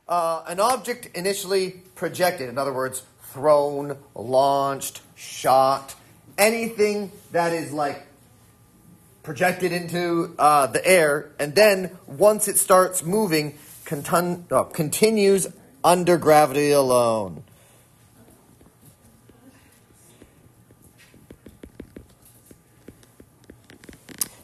An object initially projected, in other words, thrown, launched, shot, anything that is like projected into the air, and then once it starts moving, continues under gravity alone.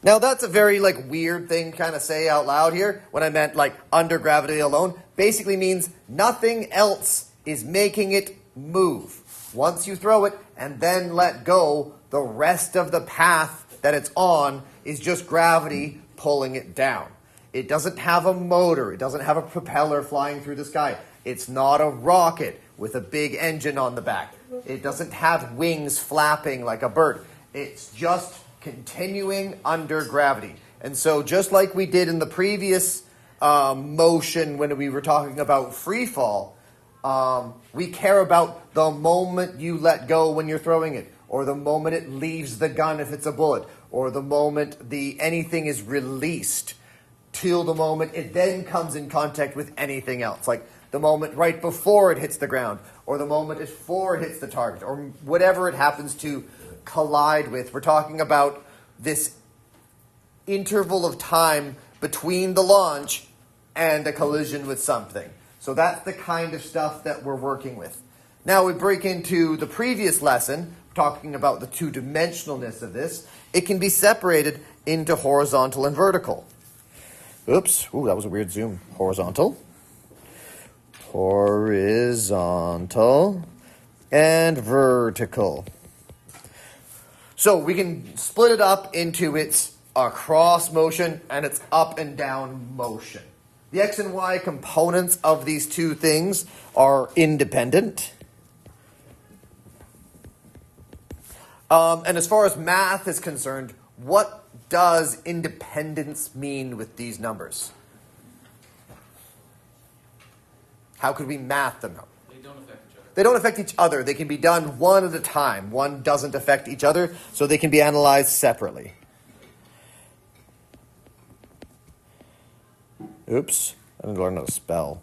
Now that's a very weird thing to kind of say out loud here. When I meant under gravity alone, basically means nothing else is making it move. Once you throw it and then let go, the rest of the path that it's on is just gravity pulling it down. It doesn't have a motor. It doesn't have a propeller flying through the sky. It's not a rocket with a big engine on the back. It doesn't have wings flapping like a bird. It's just continuing under gravity. And so just like we did in the previous motion when we were talking about free fall, we care about the moment you let go when you're throwing it, or the moment it leaves the gun if it's a bullet, or the moment anything is released, till the moment it then comes in contact with anything else, like the moment right before it hits the ground, or the moment before it hits the target, or whatever it happens to collide with. We're talking about this interval of time between the launch and a collision with something. So that's the kind of stuff that we're working with. Now we break into the previous lesson, talking about the two-dimensionalness of this. It can be separated into horizontal and vertical. Oops, ooh, that was a weird zoom. Horizontal, and vertical. So we can split it up into its across motion and its up and down motion. The x and y components of these two things are independent. And as far as math is concerned, what does independence mean with these numbers? How could we math them out? They don't affect each other. They don't affect each other. They can be done one at a time. One doesn't affect each other, so they can be analyzed separately. Oops, I didn't learn how to spell.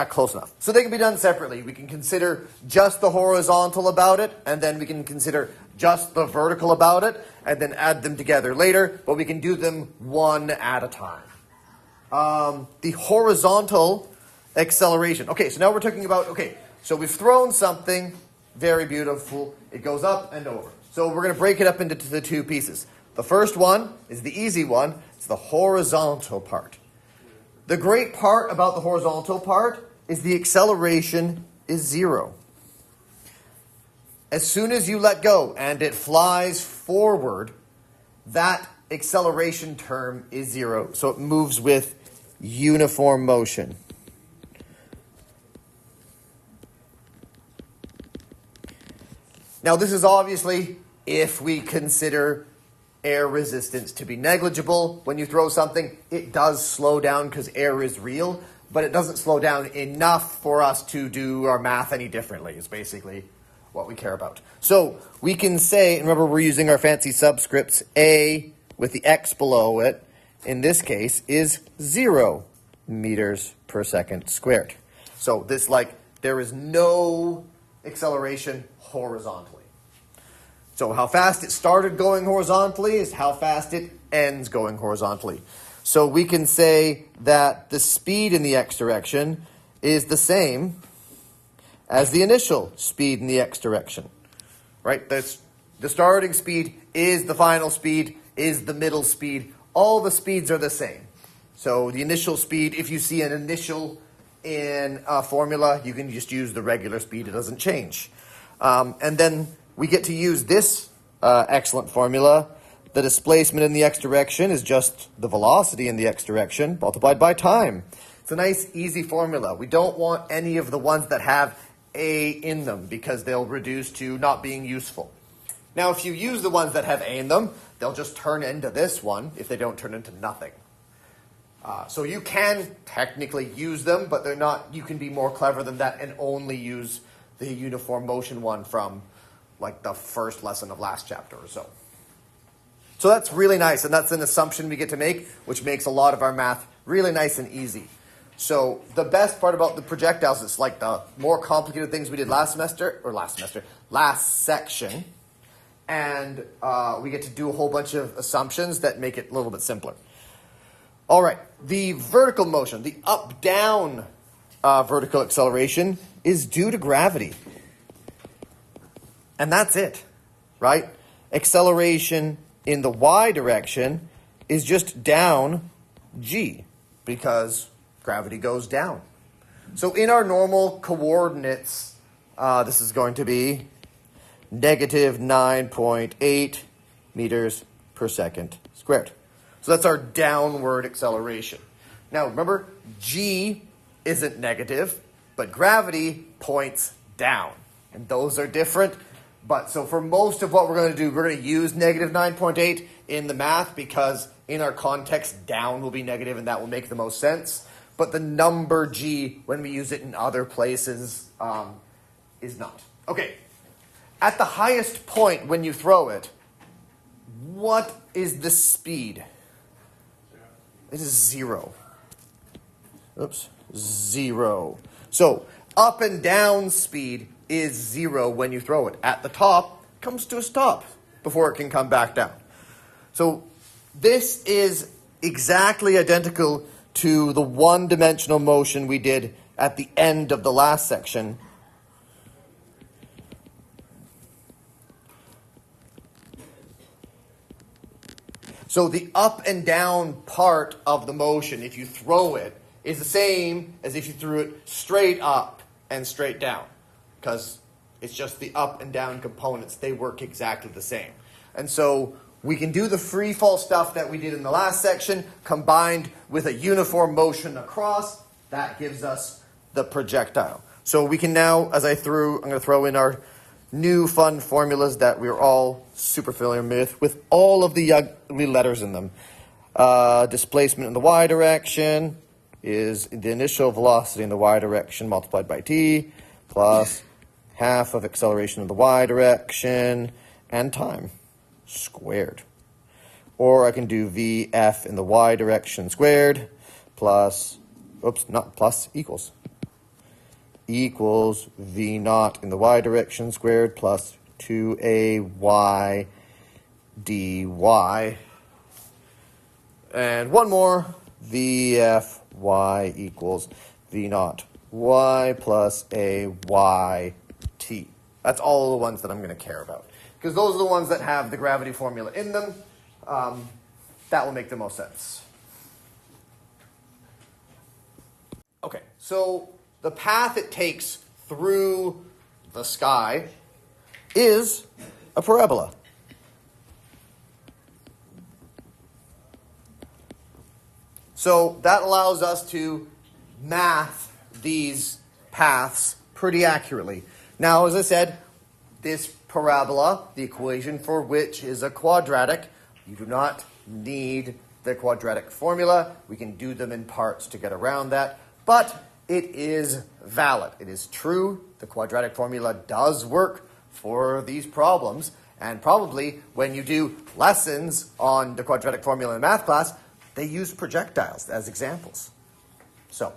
Close enough. So they can be done separately. We can consider just the horizontal about it, and then we can consider just the vertical about it, and then add them together later, but we can do them one at a time. The horizontal acceleration. Okay, so now we're talking about, so we've thrown something, very beautiful. It goes up and over. So we're going to break it up into the two pieces. The first one is the easy one. It's the horizontal part. The great part about the horizontal part is the acceleration is 0. As soon as you let go and it flies forward, that acceleration term is 0. So it moves with uniform motion. Now this is obviously if we consider air resistance to be negligible. When you throw something, it does slow down because air is real, but it doesn't slow down enough for us to do our math any differently, is basically what we care about. So we can say, and remember we're using our fancy subscripts, A with the x below it, in this case, is 0 meters per second squared. So this, there is no acceleration horizontally. So how fast it started going horizontally is how fast it ends going horizontally. So we can say that the speed in the x direction is the same as the initial speed in the x direction. Right? The starting speed is the final speed, is the middle speed. All the speeds are the same. So the initial speed, if you see an initial in a formula, you can just use the regular speed. It doesn't change. And then we get to use this excellent formula. The displacement in the x direction is just the velocity in the x direction multiplied by time. It's a nice, easy formula. We don't want any of the ones that have a in them because they'll reduce to not being useful. Now, if you use the ones that have a in them, they'll just turn into this one if they don't turn into nothing. So you can technically use them, but they're not. You can be more clever than that and only use the uniform motion one from the first lesson of last chapter or so. So that's really nice, and that's an assumption we get to make, which makes a lot of our math Really nice and easy. So the best part about the projectiles is like the more complicated things we did last section. And we get to do a whole bunch of assumptions that make it a little bit simpler. All right, the vertical motion, the up-down vertical acceleration is due to gravity. And that's it, right? Acceleration in the y direction is just down g because gravity goes down. So in our normal coordinates, this is going to be negative 9.8 meters per second squared. So that's our downward acceleration. Now remember, g isn't negative, but gravity points down. And those are different. But so for most of what we're going to do, we're going to use negative 9.8 in the math because in our context, down will be negative and that will make the most sense. But the number g, when we use it in other places, is not. Okay, at the highest point when you throw it, what is the speed? It is 0. Oops, 0. So up and down speed is 0 when you throw it. At the top, it comes to a stop before it can come back down. So this is exactly identical to the one-dimensional motion we did at the end of the last section. So the up and down part of the motion, if you throw it, is the same as if you threw it straight up and straight down, because it's just the up and down components. They work exactly the same. And so we can do the free fall stuff that we did in the last section combined with a uniform motion across. That gives us the projectile. So we can now, I'm going to throw in our new fun formulas that we're all super familiar with all of the ugly letters in them. Displacement in the y direction is the initial velocity in the y direction multiplied by t plus half of acceleration in the y direction and time squared. Or I can do vf in the y direction squared plus, equals v naught in the y direction squared plus 2ay dy. And one more, vf y equals v naught y plus a y t. That's all the ones that I'm going to care about, because those are the ones that have the gravity formula in them. That will make the most sense. Okay, so the path it takes through the sky is a parabola. So that allows us to math these paths pretty accurately. Now, as I said, this parabola, the equation for which is a quadratic, you do not need the quadratic formula. We can do them in parts to get around that, but it is valid. It is true. The quadratic formula does work for these problems, and probably when you do lessons on the quadratic formula in math class, they use projectiles as examples. So,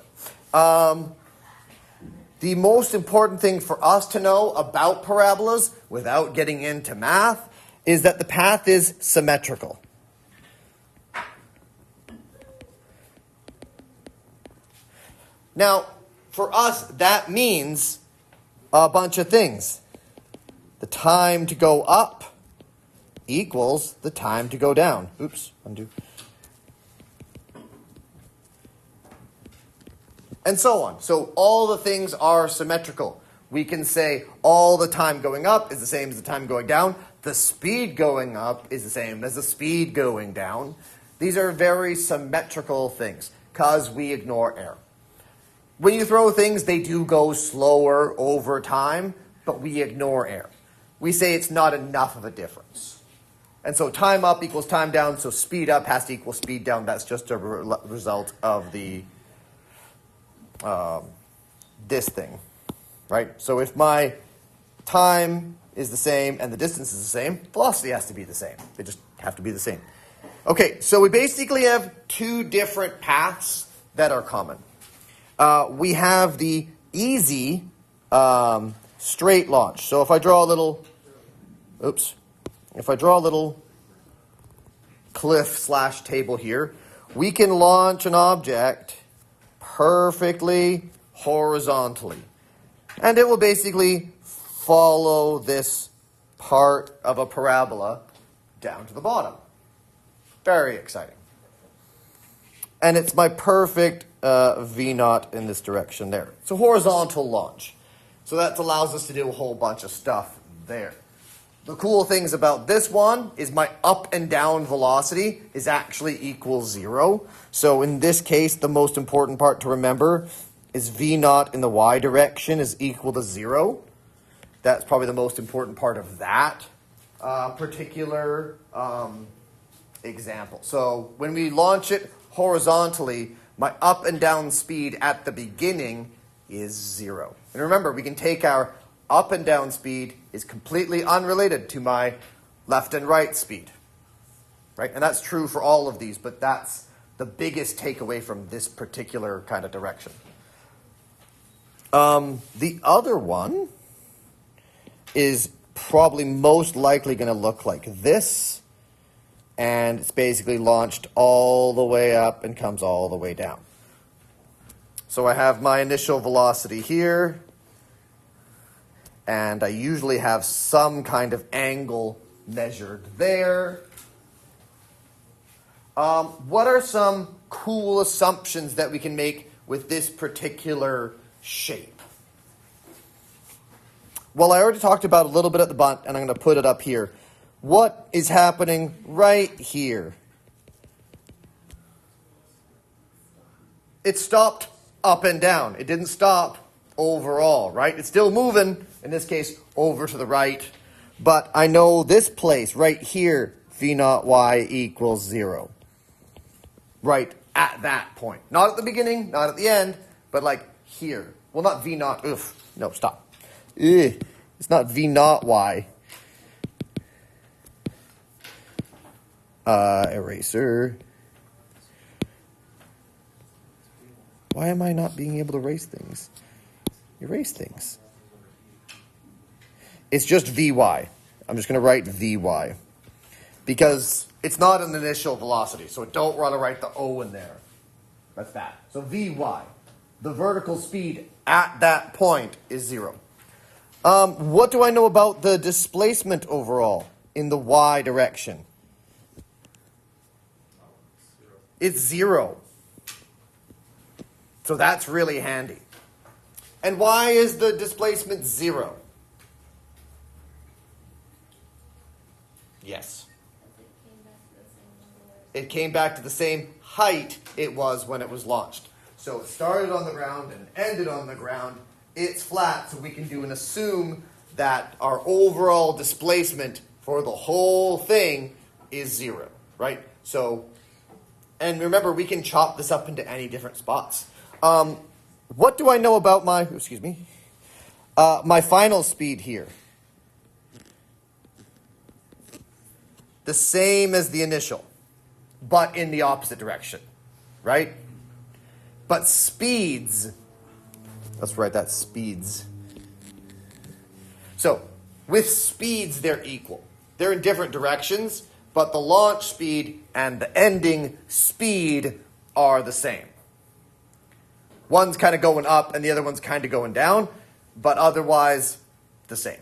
the most important thing for us to know about parabolas, without getting into math, is that the path is symmetrical. Now, for us, that means a bunch of things. The time to go up equals the time to go down. Oops, undo. And so on. So all the things are symmetrical. We can say all the time going up is the same as the time going down. The speed going up is the same as the speed going down. These are very symmetrical things because we ignore air. When you throw things, they do go slower over time, but we ignore air. We say it's not enough of a difference. And so time up equals time down, so speed up has to equal speed down. That's just a result of the this thing, right? So if my time is the same and the distance is the same, velocity has to be the same. They just have to be the same. Okay, so we basically have two different paths that are common. We have the easy straight launch. So if I draw a little, cliff / table here, we can launch an object perfectly horizontally. And it will basically follow this part of a parabola down to the bottom. Very exciting. And it's my perfect V0 in this direction there. It's a horizontal launch. So that allows us to do a whole bunch of stuff there. The cool things about this one is my up and down velocity is actually equals 0. So in this case, the most important part to remember is V0 in the y direction is equal to 0. That's probably the most important part of that particular example. So when we launch it horizontally, my up and down speed at the beginning is 0. And remember, we can take our up and down speed is completely unrelated to my left and right speed. Right? And that's true for all of these, but that's the biggest takeaway from this particular kind of direction. The other one is probably most likely going to look like this. And it's basically launched all the way up and comes all the way down. So I have my initial velocity here. And I usually have some kind of angle measured there. What are some cool assumptions that we can make with this particular shape? Well, I already talked about a little bit at the bunt, and I'm going to put it up here. What is happening right here? It stopped up and down. It didn't stop overall, right? It's still moving, in this case, over to the right. But I know this place right here, V0y equals 0. Right at that point. Not at the beginning, not at the end, but like here. Well, not V0, no, stop. It's not V0y. Eraser. Why am I not being able to erase things? Erase things. It's just Vy. I'm just going to write Vy. Because it's not an initial velocity, so don't want to write the O in there. That's that. So Vy. The vertical speed at that point is 0. What do I know about the displacement overall in the y direction? It's 0. So that's really handy. And why is the displacement 0? Yes. It came back to the same height it was when it was launched. So it started on the ground and ended on the ground. It's flat, so we can assume that our overall displacement for the whole thing is 0, right? So, and remember, we can chop this up into any different spots. What do I know about my, my final speed here? The same as the initial, but in the opposite direction, right? But speeds, let's write that speeds. So, with speeds, they're equal. They're in different directions, but the launch speed and the ending speed are the same. One's kind of going up and the other one's kind of going down, but otherwise the same.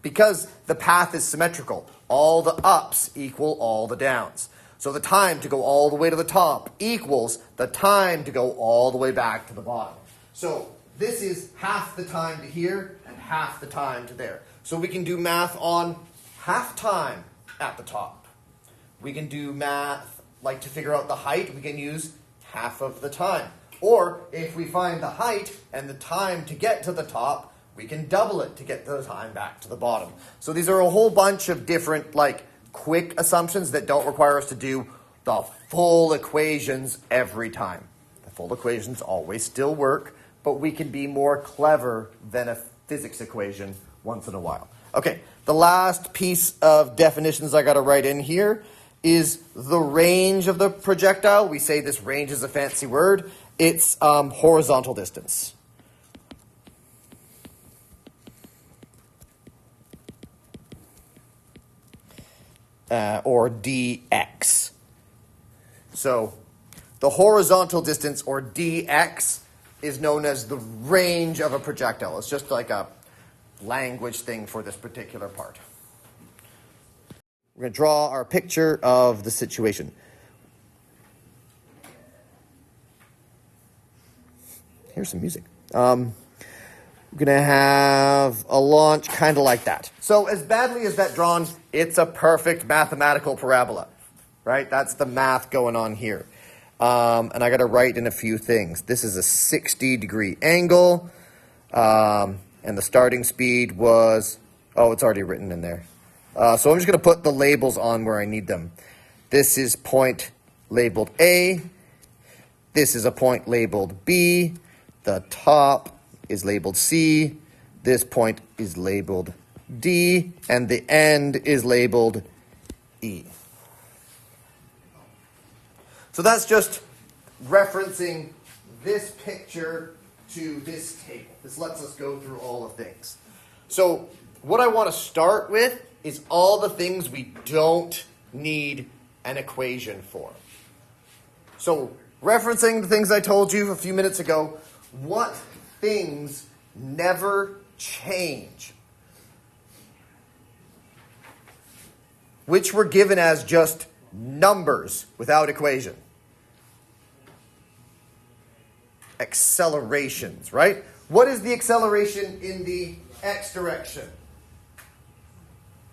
Because the path is symmetrical, all the ups equal all the downs. So the time to go all the way to the top equals the time to go all the way back to the bottom. So this is half the time to here and half the time to there. So we can do math on half time at the top. We can do math, like to figure out the height, we can use half of the time. Or if we find the height and the time to get to the top, we can double it to get the time back to the bottom. So these are a whole bunch of different quick assumptions that don't require us to do the full equations every time. The full equations always still work, but we can be more clever than a physics equation once in a while. Okay, the last piece of definitions I got to write in here is the range of the projectile. We say this range is a fancy word. It's horizontal distance. Or dx. So the horizontal distance, or dx, is known as the range of a projectile. It's just like a language thing for this particular part. We're going to draw our picture of the situation. Here's some music. We're going to have a launch kind of like that. So as badly as that drawn, it's a perfect mathematical parabola, right? That's the math going on here. And I got to write in a few things. This is a 60-degree angle, and the starting speed was, it's already written in there. So I'm just going to put the labels on where I need them. This is point labeled A. This is a point labeled B. The top is labeled C. This point is labeled D. And the end is labeled E. So that's just referencing this picture to this table. This lets us go through all the things. So what I want to start with is all the things we don't need an equation for. So referencing the things I told you a few minutes ago, what things never change? Which were given as just numbers without equation. Accelerations, right? What is the acceleration in the x direction?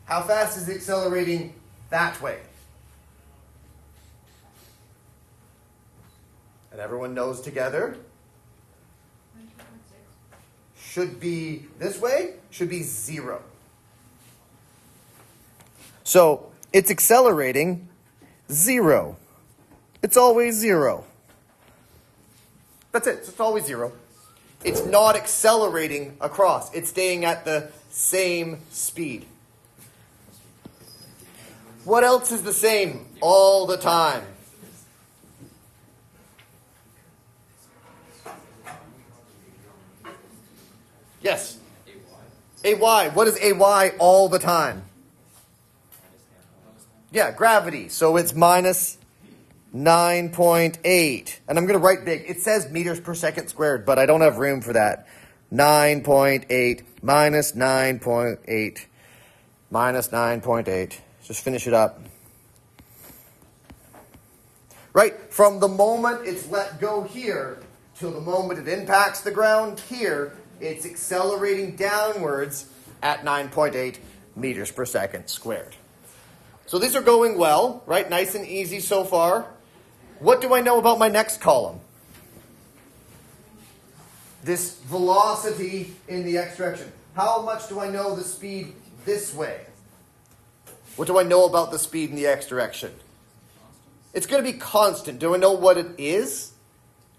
How fast is it accelerating that way? And everyone knows together. Should be this way, should be 0. So it's accelerating 0. It's always 0. That's it. So it's always 0. It's not accelerating across. It's staying at the same speed. What else is the same all the time? Yes. AY. What is AY all the time? Yeah, gravity. So it's minus 9.8. And I'm going to write big. It says meters per second squared, but I don't have room for that. 9.8 minus 9.8 minus 9.8. Just finish it up. Right? From the moment it's let go here till the moment it impacts the ground here, it's accelerating downwards at 9.8 meters per second squared. So these are going well, right? Nice and easy so far. What do I know about my next column? This velocity in the x direction. How much do I know the speed this way? What do I know about the speed in the x direction? It's going to be constant. Do I know what it is?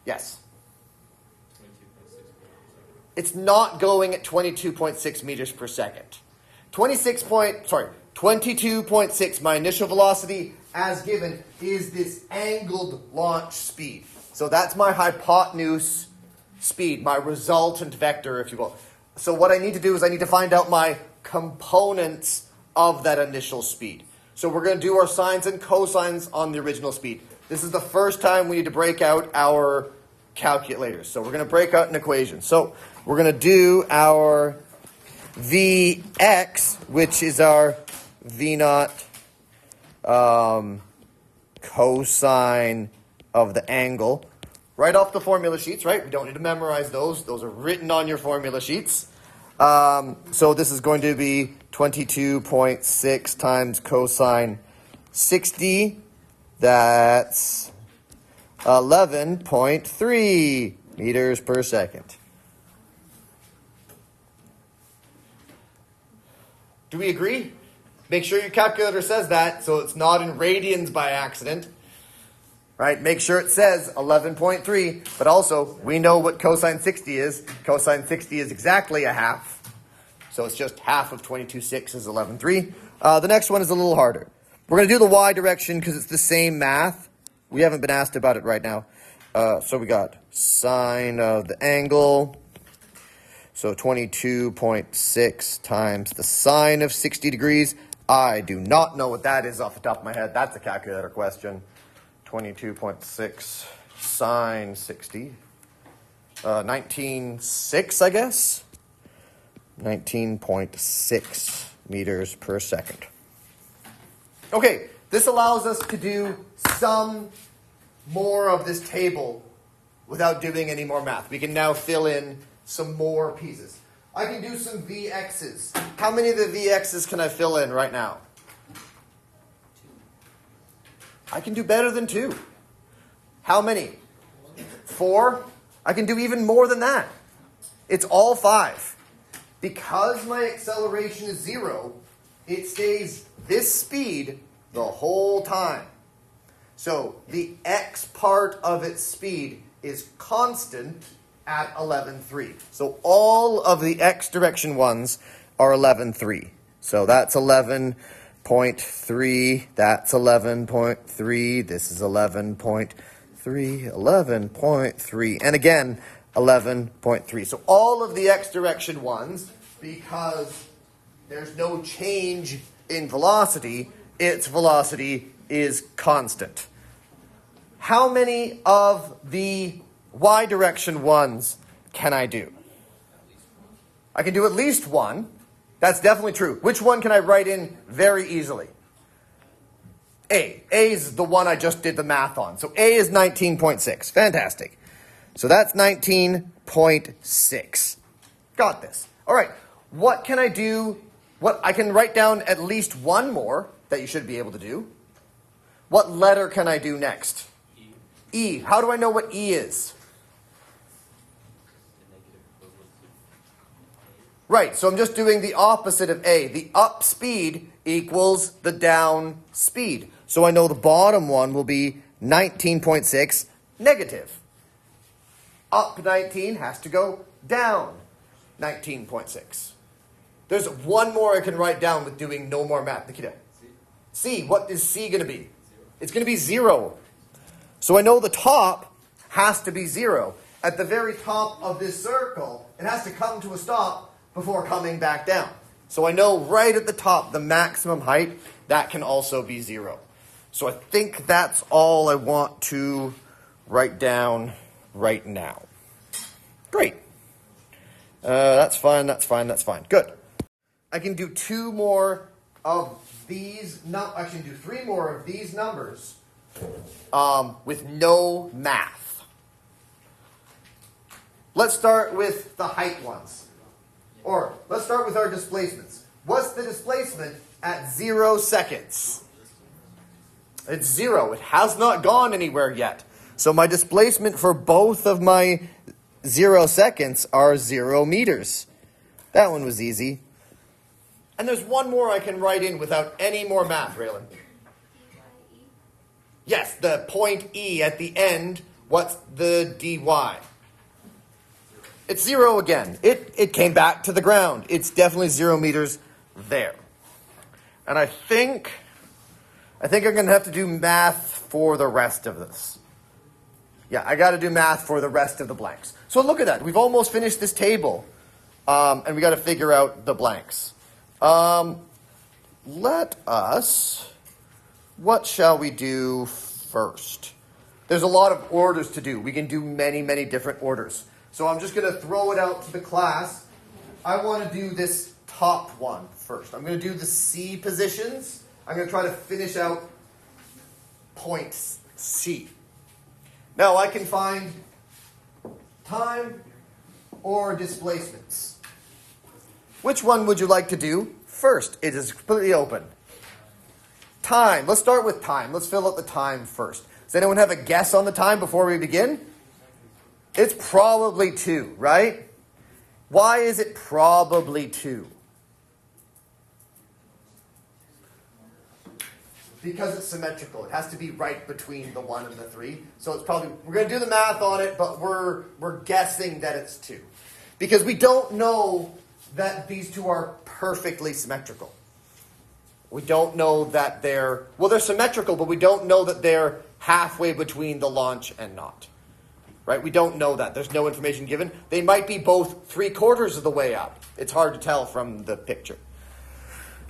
Yes. It's not going at 22.6 meters per second. 22.6, my initial velocity as given, is this angled launch speed. So that's my hypotenuse speed, my resultant vector, if you will. So what I need to do is I need to find out my components of that initial speed. So we're going to do our sines and cosines on the original speed. This is the first time we need to break out our calculators. So we're going to break out an equation. So we're going to do our Vx, which is our V naught cosine of the angle. Right off the formula sheets, right? We don't need to memorize those. Those are written on your formula sheets. So this is going to be 22.6 times cosine 60. That's 11.3 meters per second. Do we agree? Make sure your calculator says that so it's not in radians by accident. Right? Make sure it says 11.3, but also we know what cosine 60 is. Cosine 60 is exactly a half. So it's just half of 22.6 is 11.3. The next one is a little harder. We're going to do the y direction because it's the same math. We haven't been asked about it right now. So we got sine of the angle. So 22.6 times the sine of 60 degrees. I do not know what that is off the top of my head. That's a calculator question. 22.6 sine 60. 19.6, I guess. 19.6 meters per second. Okay, this allows us to do some more of this table without doing any more math. We can now fill in some more pieces. I can do some VX's. How many of the VX's can I fill in right now? I can do better than 2. How many? 4? I can do even more than that. It's all 5. Because my acceleration is 0, it stays this speed the whole time. So the x part of its speed is constant at 11.3. So all of the x direction ones are 11.3. So that's 11.3, that's 11.3, this is 11.3, 11.3, and again, 11.3. So all of the x direction ones, because there's no change in velocity, its velocity is constant. How many of the y direction ones can I do? I can do at least 1. That's definitely true. Which one can I write in very easily? A. A is the one I just did the math on. So A is 19.6. Fantastic. So that's 19.6. Got this. All right. What can I do? I can write down at least one more that you should be able to do. What letter can I do next? E. How do I know what E is? Right, so I'm just doing the opposite of A. The up speed equals the down speed. So I know the bottom one will be 19.6 negative. Up 19 has to go down 19.6. There's one more I can write down with doing no more math. Nikita. C. What is C going to be? It's going to be 0. So I know the top has to be 0. At the very top of this circle, it has to come to a stop before coming back down. So I know right at the top, the maximum height, that can also be 0. So I think that's all I want to write down right now. Great. That's fine, that's fine, that's fine. Good. I can do 2 more of these, I can do 3 more of these numbers with no math. Let's start with the height ones. Or let's start with our displacements. What's the displacement at 0 seconds? It's 0. It has not gone anywhere yet. So my displacement for both of my 0 seconds are 0 meters. That one was easy. And there's one more I can write in without any more math, Raylan. Yes, the point E at the end. What's the dy? It's 0 again. It came back to the ground. It's definitely 0 meters there. And I think I'm going to have to do math for the rest of this. Yeah, I got to do math for the rest of the blanks. So look at that. We've almost finished this table. And we got to figure out the blanks. What shall we do first? There's a lot of orders to do. We can do many, many different orders. So I'm just going to throw it out to the class. I want to do this top one first. I'm going to do the C positions. I'm going to try to finish out points C. Now I can find time or displacements. Which one would you like to do first? It is completely open. Time. Let's start with time. Let's fill out the time first. Does anyone have a guess on the time before we begin? It's probably 2, right? Why is it probably 2? Because it's symmetrical. It has to be right between the 1 and the 3. So it's probably, we're going to do the math on it, but we're guessing that it's 2. Because we don't know that these two are perfectly symmetrical. We don't know that they're symmetrical, but we don't know that they're halfway between the launch and not. Right? We don't know that. There's no information given. They might be both 3/4 of the way up. It's hard to tell from the picture.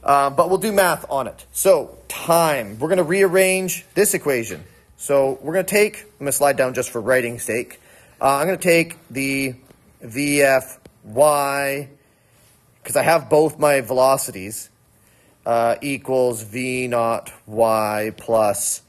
But we'll do math on it. So, time. We're going to rearrange this equation. So, I'm going to slide down just for writing's sake. I'm going to take the VFY, because I have both my velocities, equals V naught Y plus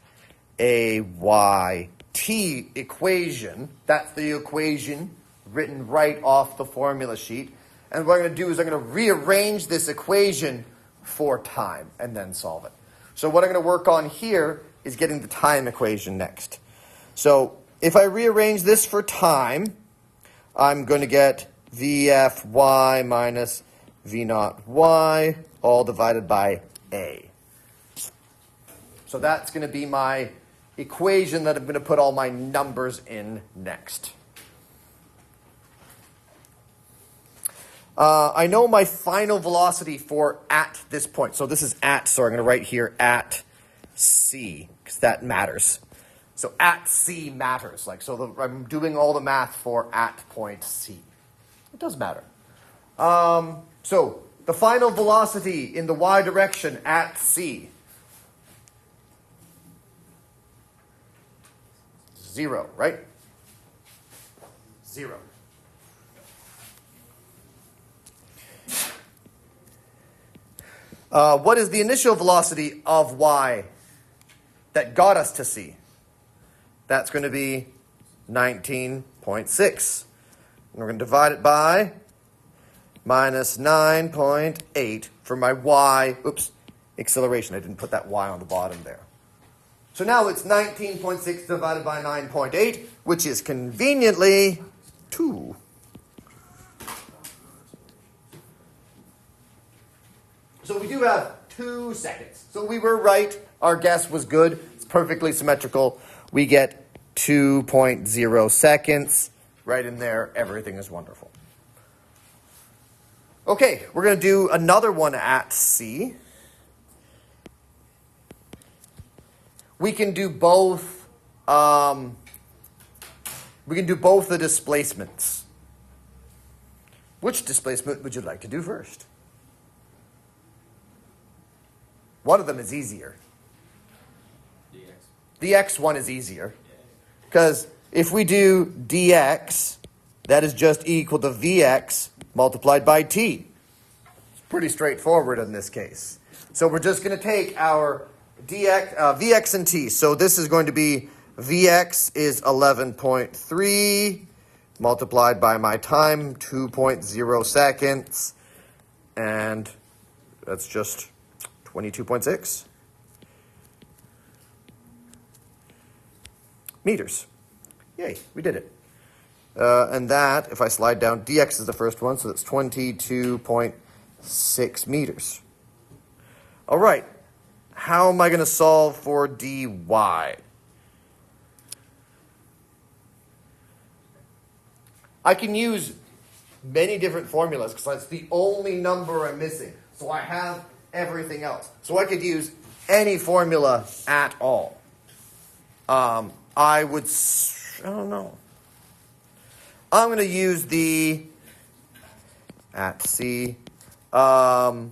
AY T equation. That's the equation written right off the formula sheet. And what I'm going to do is I'm going to rearrange this equation for time and then solve it. So what I'm going to work on here is getting the time equation next. So if I rearrange this for time, I'm going to get VFY minus V naught Y all divided by A. So that's going to be my equation that I'm going to put all my numbers in next. I know my final velocity for at this point. So this is at, so I'm going to write here at C, because that matters. So at C matters. I'm doing all the math for at point C. It does matter. So the final velocity in the y direction at C. 0, right? 0. What is the initial velocity of y that got us to C? That's going to be 19.6. And we're going to divide it by minus 9.8 for my y, acceleration. I didn't put that y on the bottom there. So now it's 19.6 divided by 9.8, which is conveniently 2. So we do have 2 seconds. So we were right. Our guess was good. It's perfectly symmetrical. We get 2.0 seconds. Right in there, everything is wonderful. Okay, we're going to do another one at C. We can do both. The displacements. Which displacement would you like to do first? One of them is easier. dx. The x one is easier. Because if we do dx, that is just equal to vx multiplied by t. It's pretty straightforward in this case. So we're just going to take our vx and t. So this is going to be vx is 11.3 multiplied by my time, 2.0 seconds. And that's just 22.6 meters. Yay, we did it. And that, if I slide down, dx is the first one, so that's 22.6 meters. All right, how am I going to solve for dy? I can use many different formulas because that's the only number I'm missing. So I have everything else. So I could use any formula at all. I don't know. I'm going to use the at C. I'm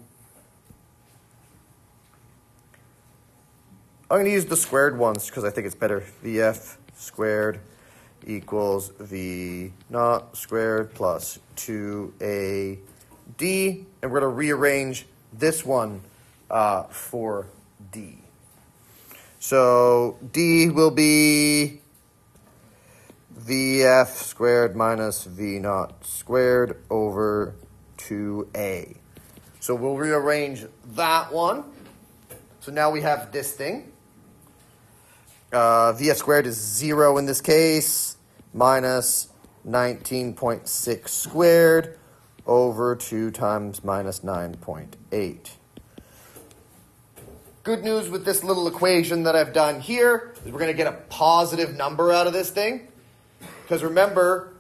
going to use the squared ones because I think it's better. VF squared equals V naught squared plus 2AD. And we're going to rearrange this one for D. So D will be VF squared minus V naught squared over 2A. So we'll rearrange that one. So now we have this thing. VF squared is 0 in this case, minus 19.6 squared over 2 times minus 9.8. Good news with this little equation that I've done here is we're going to get a positive number out of this thing. Because remember,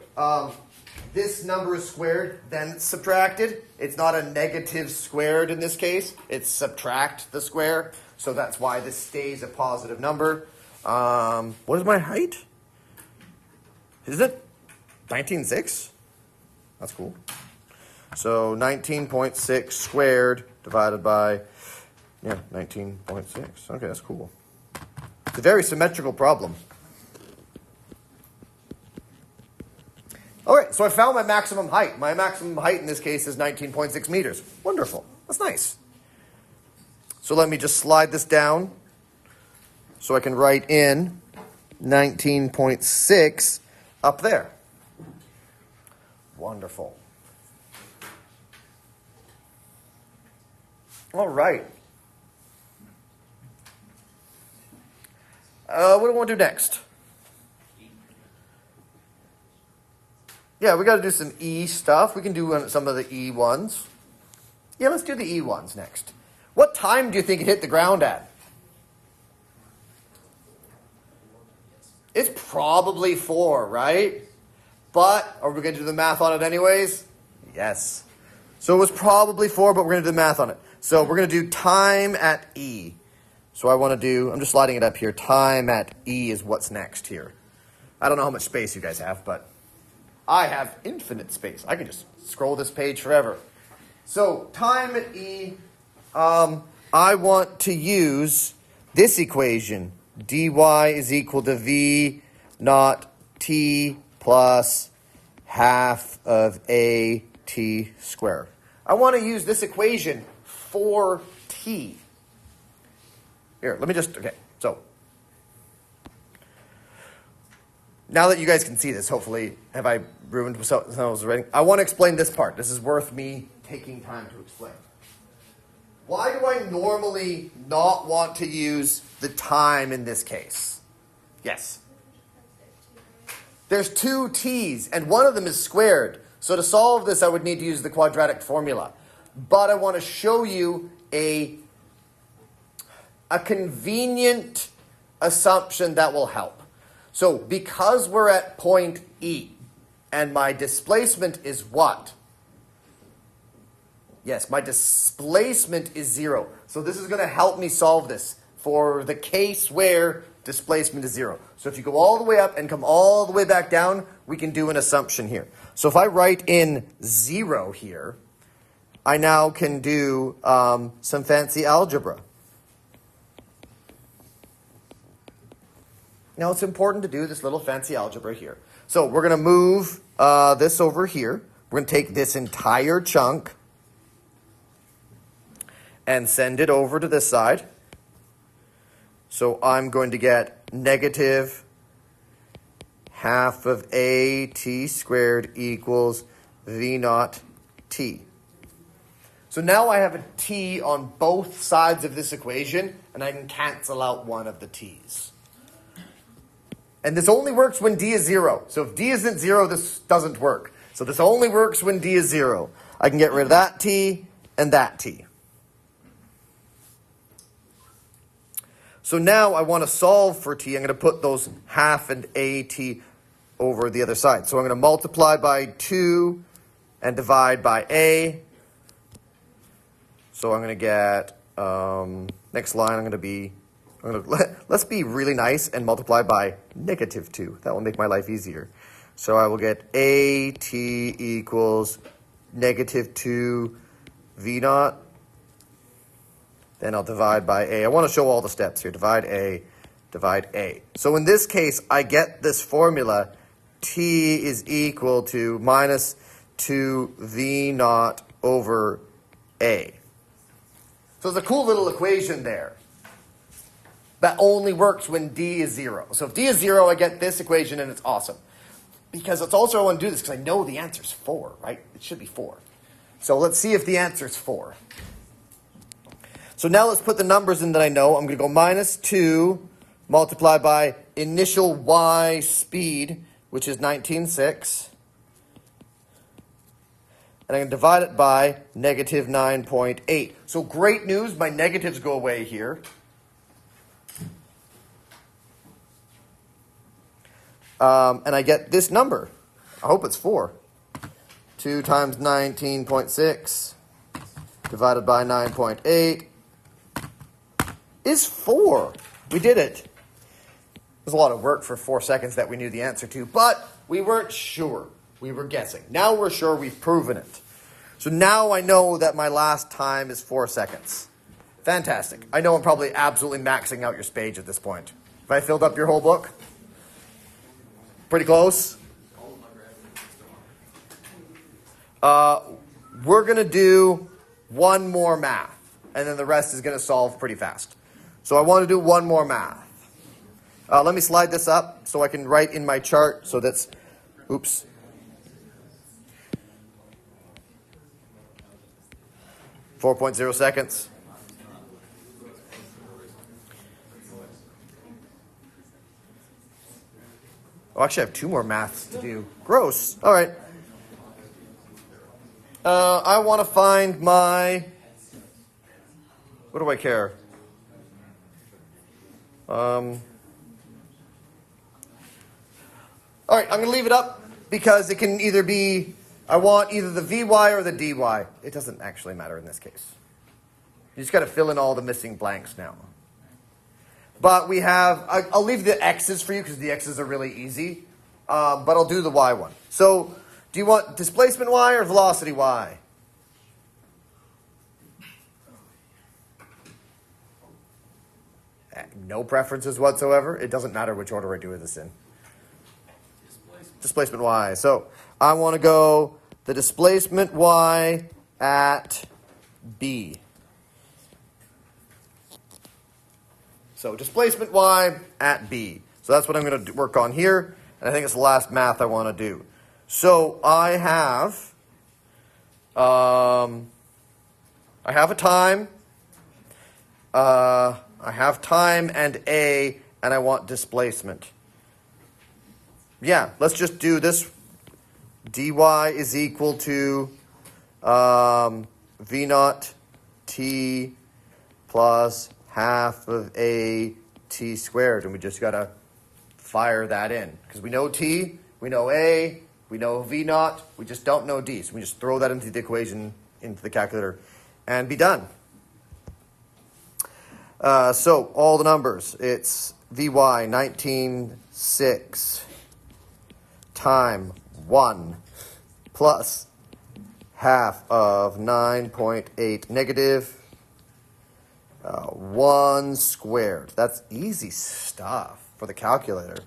this number is squared, then it's subtracted. It's not a negative squared in this case. It's subtract the square. So that's why this stays a positive number. What is my height? Is it 19.6? That's cool. So 19.6 squared divided by, 19.6. Okay, that's cool. It's a very symmetrical problem. All right, so I found my maximum height. My maximum height in this case is 19.6 meters. Wonderful. That's nice. So let me just slide this down so I can write in 19.6 up there. Wonderful. All right. What do we want to do next? Yeah, we got to do some E stuff. We can do some of the E ones. Yeah, let's do the E ones next. What time do you think it hit the ground at? It's probably 4, right? But are we going to do the math on it anyways? Yes. So it was probably 4, but we're going to do the math on it. So we're going to do time at E. So I want to do, I'm just sliding it up here. Time at E is what's next here. I don't know how much space you guys have, but I have infinite space. I can just scroll this page forever. So time at E, I want to use this equation. dy is equal to v naught t plus half of a t squared. I want to use this equation for t. Here, let me just, okay, so now that you guys can see this, hopefully, have I ruined what I was writing? I want to explain this part. This is worth me taking time to explain. Why do I normally not want to use the time in this case? Yes? There's 2 t's, and one of them is squared. So to solve this, I would need to use the quadratic formula. But I want to show you a convenient assumption that will help. So because we're at point E, and my displacement is what? Yes, my displacement is 0. So this is going to help me solve this for the case where displacement is 0. So if you go all the way up and come all the way back down, we can do an assumption here. So if I write in 0 here, I now can do some fancy algebra. Now it's important to do this little fancy algebra here. So we're going to move this over here. We're going to take this entire chunk and send it over to this side. So I'm going to get negative half of a t squared equals v naught t. So now I have a t on both sides of this equation, and I can cancel out one of the t's. And this only works when d is 0. So if d isn't 0, this doesn't work. So this only works when d is 0. I can get rid of that t and that t. So now I want to solve for t. I'm going to put those half and a t over the other side. So I'm going to multiply by 2 and divide by a. So I'm going to get, next line let's be really nice and multiply by negative 2. That will make my life easier. So I will get AT equals negative 2 V naught. Then I'll divide by A. I want to show all the steps here. Divide A, divide A. So in this case, I get this formula. T is equal to minus 2 V naught over A. So it's a cool little equation there. That only works when D is 0. So if D is 0, I get this equation, and it's awesome. Because it's also, I want to do this because I know the answer is 4, right? It should be 4. So let's see if the answer is 4. So now let's put the numbers in that I know. I'm going to go minus 2 multiplied by initial y speed, which is 19.6. And I'm going to divide it by negative 9.8. So great news, my negatives go away here. And I get this number. I hope it's 4. 2 times 19.6 divided by 9.8 is 4. We did it. It was a lot of work for 4 seconds that we knew the answer to, but we weren't sure. We were guessing. Now we're sure we've proven it. So now I know that my last time is 4 seconds. Fantastic. I know I'm probably absolutely maxing out your page at this point. Have I filled up your whole book? Pretty close? We're going to do one more math, and then the rest is going to solve pretty fast. So I want to do one more math. Let me slide this up so I can write in my chart. So that's, oops. .0 seconds. Oh, actually, I have 2 more maths to do. Gross. All right. I want to find my, what do I care? All right, I'm going to leave it up because it can either be, I want either the Vy or the dy. It doesn't actually matter in this case. You just got to fill in all the missing blanks now. But we have, I'll leave the x's for you because the x's are really easy. But I'll do the y one. So, do you want displacement y or velocity y? No preferences whatsoever. It doesn't matter which order I do this in. Displacement y. So, I want to go the displacement y at b. So, displacement y at b. So, that's what I'm going to work on here. And I think it's the last math I want to do. So I have a time. I have time and A, and I want displacement. Yeah, let's just do this. dy is equal to v naught t plus half of a t squared. And we just got to fire that in. Because we know t, we know a, we know v naught, we just don't know d. So we just throw that into the equation, into the calculator, and be done. So all the numbers, it's Vy 19.6 time 1 plus half of 9.8 negative 1 squared. That's easy stuff for the calculator.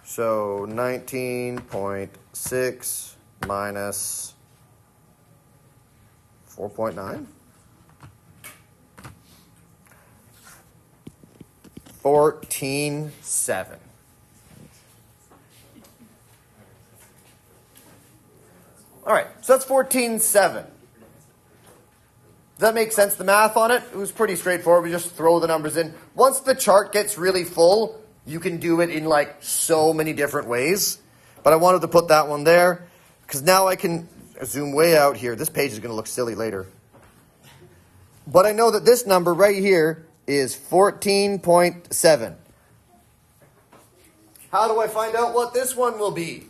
So 19.6 minus 4.9. 14.7. All right, so that's 14.7. Does that make sense, the math on it? It was pretty straightforward. We just throw the numbers in. Once the chart gets really full, you can do it in like so many different ways. But I wanted to put that one there because now I can zoom way out here. This page is going to look silly later. But I know that this number right here is 14.7. How do I find out what this one will be?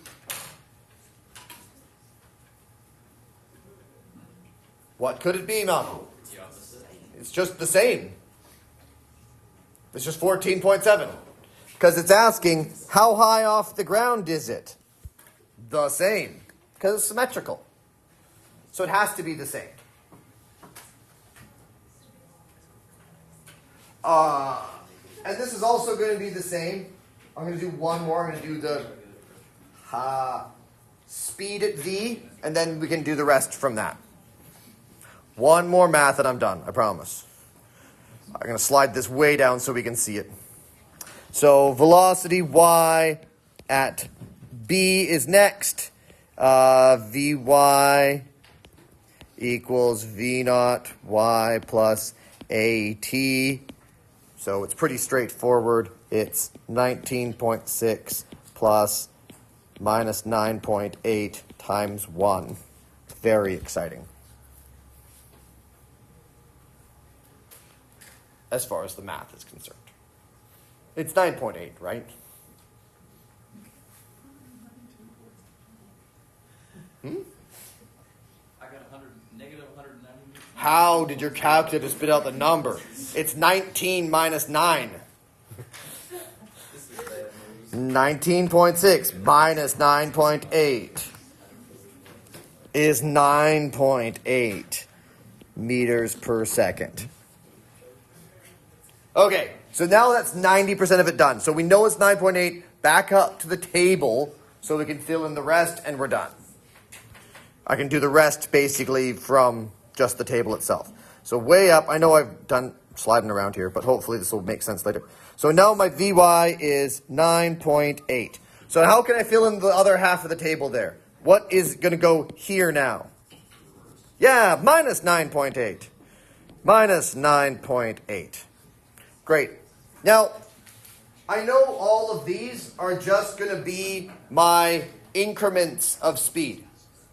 What could it be, Malcolm? It's just the same. It's just 14.7. Because it's asking, how high off the ground is it? The same. Because it's symmetrical. So it has to be the same. And this is also going to be the same. I'm going to do one more. I'm going to do the speed at v, and then we can do the rest from that. One more math and I'm done, I promise. I'm going to slide this way down so we can see it. So velocity y at b is next. Vy equals v naught y plus at. So it's pretty straightforward. It's 19.6 plus minus 9.8 times 1. Very exciting. As far as the math is concerned. It's 9.8, right? I got negative 190. How did your calculator spit out the number? It's 19 minus 9. This is bad news. 19.6 minus 9.8 is 9.8 meters per second. Okay, so now that's 90% of it done. So we know it's 9.8. Back up to the table so we can fill in the rest, and we're done. I can do the rest basically from just the table itself. So way up, I know I've done sliding around here, but hopefully this will make sense later. So now my Vy is 9.8. So how can I fill in the other half of the table there? What is going to go here now? Yeah, minus 9.8. Minus 9.8. Great. Now, I know all of these are just going to be my increments of speed,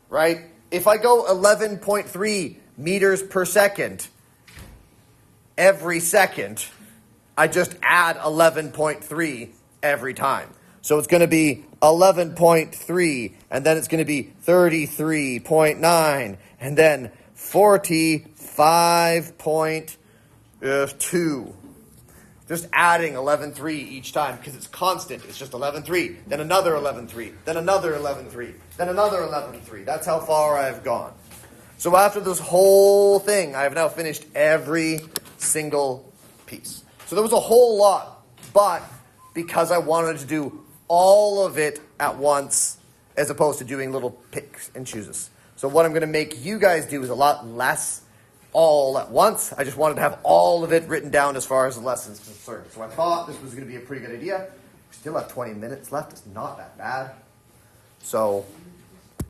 right? If I go 11.3 meters per second every second, I just add 11.3 every time. So it's going to be 11.3, and then it's going to be 33.9, and then 45.2. Just adding 11.3 each time because it's constant. It's just 11.3, then another 11.3, then another 11.3, then another 11.3. That's how far I've gone. So after this whole thing, I have now finished every single piece. So there was a whole lot, but because I wanted to do all of it at once as opposed to doing little picks and chooses. So what I'm going to make you guys do is a lot less all at once. I just wanted to have all of it written down as far as the lesson's concerned. So I thought this was going to be a pretty good idea. We still have 20 minutes left. It's not that bad. So